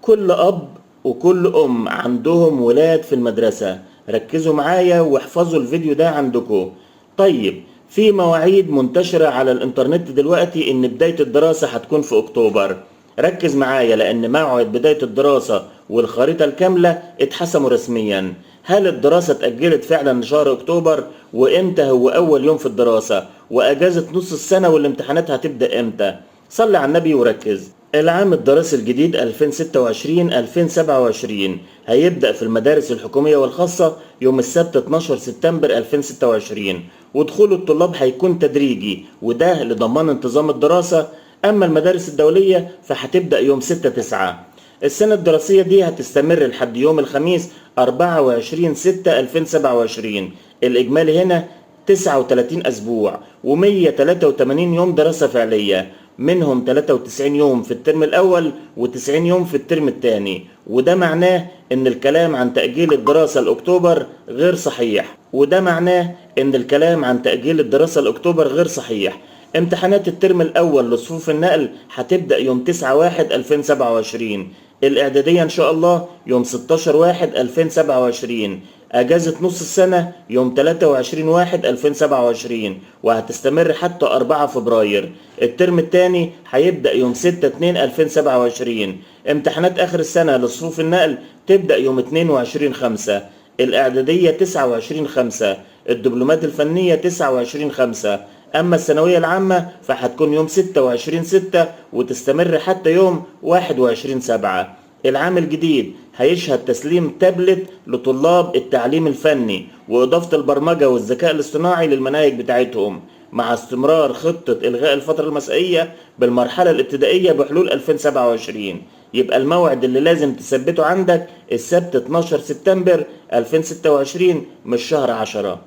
كل أب وكل أم عندهم ولاد في المدرسة، ركزوا معايا واحفظوا الفيديو ده عندكم. طيب، في مواعيد منتشرة على الإنترنت دلوقتي إن بداية الدراسة هتكون في أكتوبر. ركز معايا لأن موعد بداية الدراسة والخريطة الكاملة اتحسموا رسميا. هل الدراسة اتأجلت فعلا لشهر أكتوبر؟ وإمتى هو أول يوم في الدراسة؟ وأجازة نص السنة والامتحانات هتبدأ إمتى؟ صلي على النبي وركز. العام الدراسي الجديد 2026-2027 هيبدأ في المدارس الحكومية والخاصة يوم السبت 12 سبتمبر 2026، ودخول الطلاب هيكون تدريجي وده لضمان انتظام الدراسة. أما المدارس الدولية فهتبدأ يوم 6/9. السنة الدراسية دي هتستمر لحد يوم الخميس 24/6/2027. الإجمالي هنا 39 أسبوع و183 يوم دراسة فعلية، منهم 93 يوم في الترم الأول و90 يوم في الترم الثاني. وده معناه إن الكلام عن تأجيل الدراسة لأكتوبر غير صحيح. امتحانات الترم الأول لصفوف النقل هتبدأ يوم 9/1/2027. الإعدادية إن شاء الله يوم 16/1/2027. أجازة نص السنة يوم 23/1/2027 وهتستمر حتى 4 فبراير. الترم الثاني هيبدأ يوم 6/2/2027. امتحانات آخر السنة لصفوف النقل تبدأ يوم 22/5. الإعدادية 29/5. الدبلومات الفنية 29/5. أما الثانوية العامة فهتكون يوم 26/6 وتستمر حتى يوم 21/7. العام الجديد هيشهد تسليم تابلت لطلاب التعليم الفني وإضافة البرمجة والذكاء الاصطناعي للمناهج بتاعتهم، مع استمرار خطة إلغاء الفترة المسائية بالمرحلة الابتدائية بحلول 2027. يبقى الموعد اللي لازم تثبته عندك السبت 12 سبتمبر 2026 مش شهر 10.